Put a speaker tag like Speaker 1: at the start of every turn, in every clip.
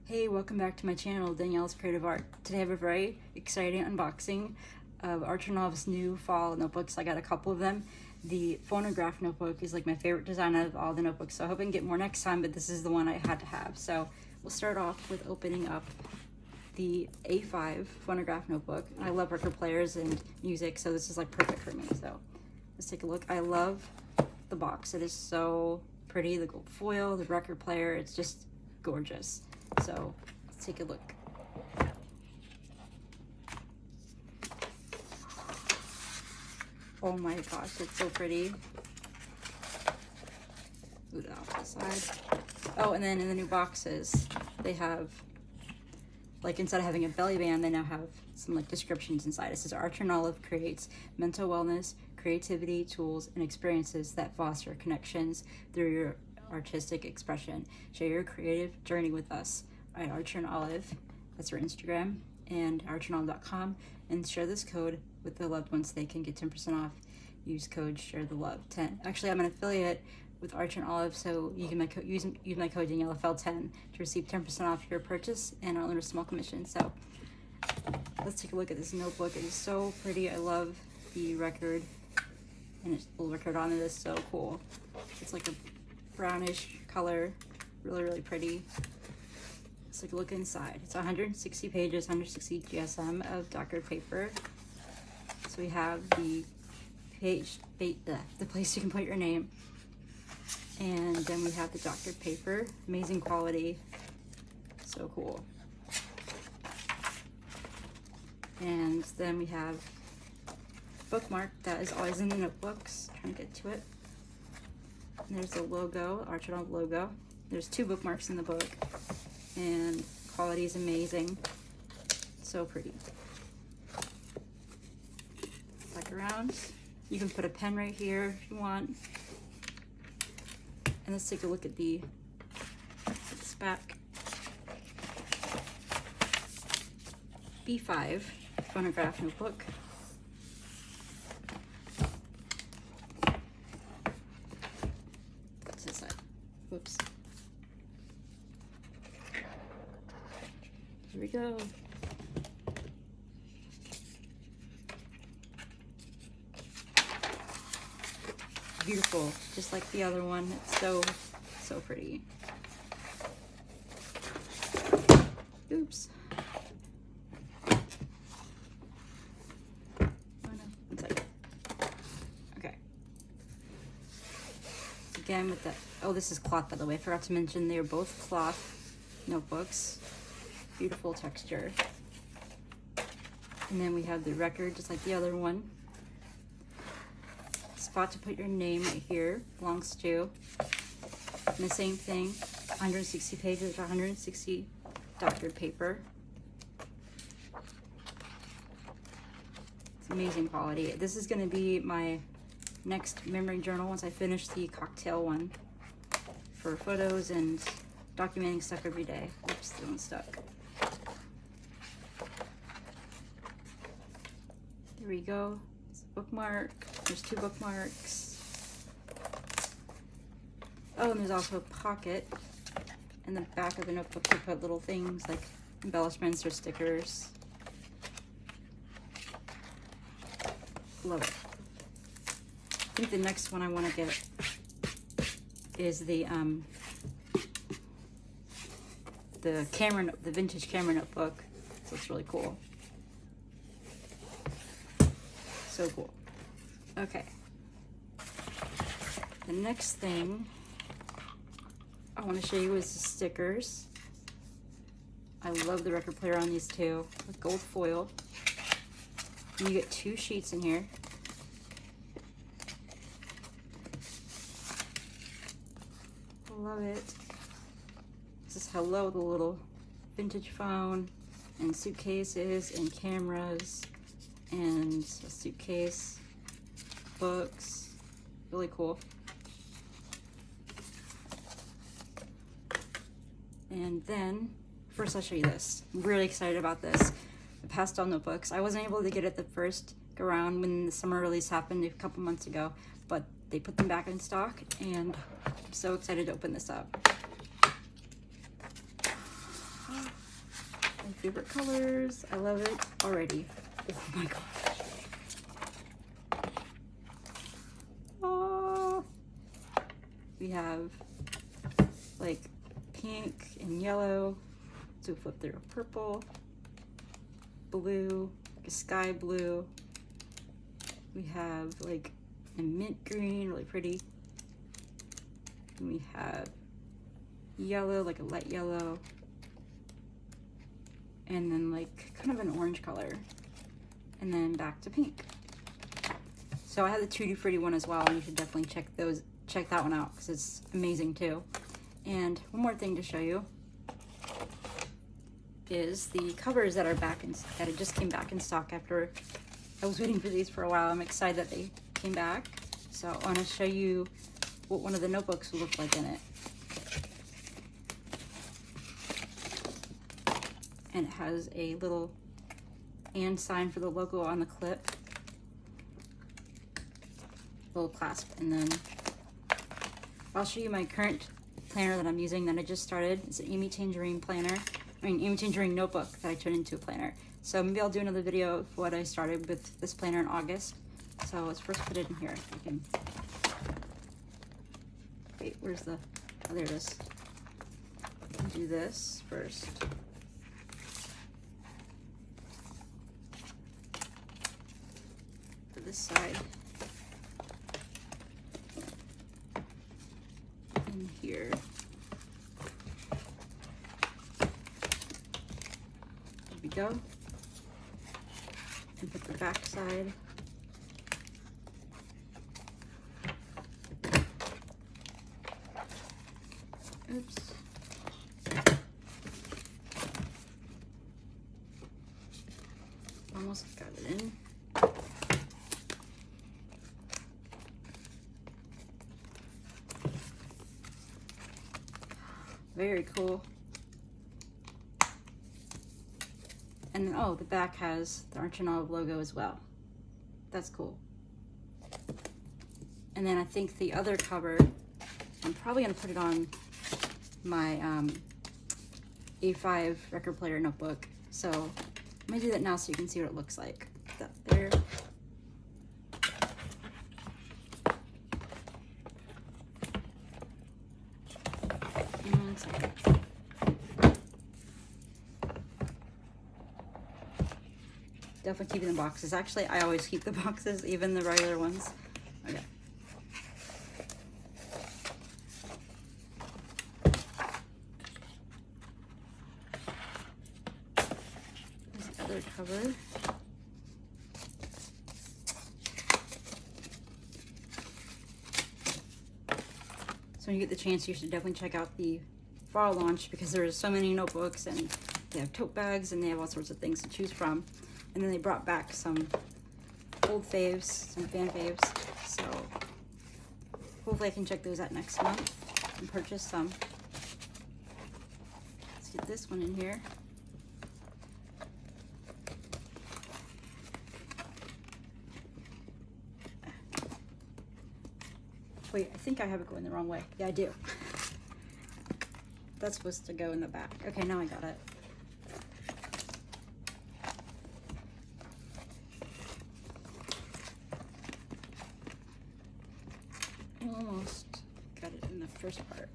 Speaker 1: Hey, welcome back to my channel, Danielle's Creative Art. Today I have a very exciting unboxing of Archronov's new fall notebooks. I got a couple of them. The phonograph notebook is like my favorite design out of all the notebooks, so I hope I can get more next time, but this is the one I had to have. So we'll start off with opening up the A5 phonograph notebook. I love record players and music, so this is like perfect for me. So let's take a look. I love the box. It is so pretty. The gold foil, the record player, it's just gorgeous. So let's take a look. Oh my gosh, it's so pretty. Move it off to the side. Oh, and then in the new boxes, they have, like, instead of having a belly band, they now have some like descriptions inside. It says Archronov creates mental wellness, creativity, tools, and experiences that foster connections through your artistic expression. Share your creative journey with us at Archronov. That's our Instagram, and archronov.com, and share this code with their loved ones. They can get 10% off. Use code SHARETHELOVE10. Actually, I'm an affiliate with Archronov, so you can use my code DanielleFL10 to receive 10% off your purchase, and I'll earn a small commission. So let's take a look at this notebook. It is so pretty. I love the record, and it's a little record on it is so cool. It's like a brownish color, really pretty. Let's take a look inside. It's 160 pages, 160 GSM of doctored paper. So we have the the place you can put your name, and then we have the doctored paper. Amazing quality, so cool. And then we have bookmark that is always in the notebooks. Trying to get to it. And there's the logo, Archronov logo. There's 2 bookmarks in the book, and quality is amazing. So pretty. Back around. You can put a pen right here if you want. And let's take a look at the back. B5 phonograph notebook. What's this side? Whoops. Here we go. Beautiful, just like the other one. It's so pretty. Oops. Oh no, one second. Okay. Again with that. Oh, this is cloth, by the way. I forgot to mention they're both cloth notebooks. Beautiful texture. And then we have the record, just like the other one. Spot to put your name right here, belongs to. And the same thing, 160 pages, 160 doctored paper. It's amazing quality. This is going to be my next memory journal once I finish the cocktail one, for photos and documenting stuff every day. Oops, the one's stuck. There we go. It's a bookmark. There's 2 bookmarks. Oh, and there's also a pocket in the back of the notebook to put little things like embellishments or stickers. Love it. I think the next one I want to get is the vintage camera notebook. So it's really cool. So cool. Okay. The next thing I want to show you is the stickers. I love the record player on these too, with gold foil. And you get 2 sheets in here. I love it. This is hello with a little vintage phone, and suitcases, and cameras, and a suitcase, books. Really cool. And then first I'll show you this. I'm really excited about this. The pastel notebooks. I wasn't able to get it the first go around when the summer release happened a couple months ago, but they put them back in stock, and I'm so excited to open this up. favorite colors. I love it already. Oh my gosh. Oh. We have like pink and yellow. So flip through a purple, blue, like a sky blue. We have like a mint green, really pretty. And we have yellow, like a light yellow. And then like kind of an orange color. And then back to pink. So I have the Tutti Frutti one as well, and you should definitely check that one out because it's amazing too. And one more thing to show you is the covers that are that just came back in stock after I was waiting for these for a while. I'm excited that they came back. So I want to show you what one of the notebooks will look like in it. And it has a little and sign for the logo on the clip. Little clasp, and then I'll show you my current planner that I'm using that I just started. It's an Amy Tangerine planner. Amy Tangerine notebook that I turned into a planner. So maybe I'll do another video of what I started with this planner in August. So let's first put it in here. Wait, where's the, oh, there it is. Do this first. For this side. In here. There we go. And put the back side. Oops. Almost got it in. Very cool. And then, oh, the back has the Arch and Olive logo as well. That's cool. And then I think the other cover, I'm probably gonna put it on my A5 record player notebook. So I'm gonna do that now so you can see what it looks like. Put that there. Definitely keeping the boxes. Actually, I always keep the boxes, even the regular ones. Okay. There's the other cover. So when you get the chance, you should definitely check out the fall launch because there's so many notebooks, and they have tote bags, and they have all sorts of things to choose from. And then they brought back some old faves, some fan faves. So hopefully I can check those out next month and purchase some. Let's get this one in here. Wait, I think I have it going the wrong way. Yeah, I do. That's supposed to go in the back. Okay, now I got it. Almost got it in the first part.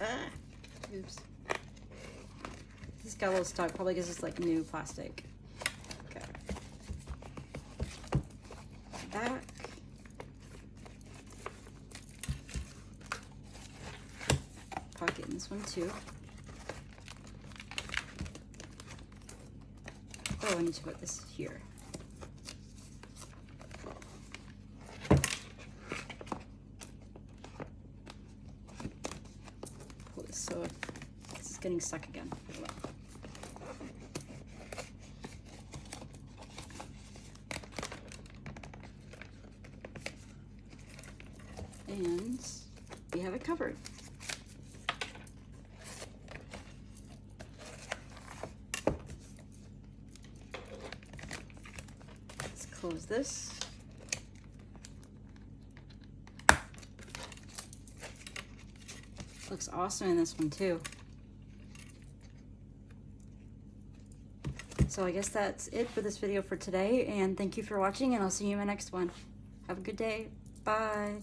Speaker 1: Ah, oops. This got a little stuck, probably because it's like new plastic. Okay. Back. Pocket in this one too. Oh, I need to put this here. Pull this so this is getting stuck again. And we have it covered. Close this. Looks awesome in this one too. So I guess that's it for this video for today, and thank you for watching, and I'll see you in my next one. Have a good day. Bye.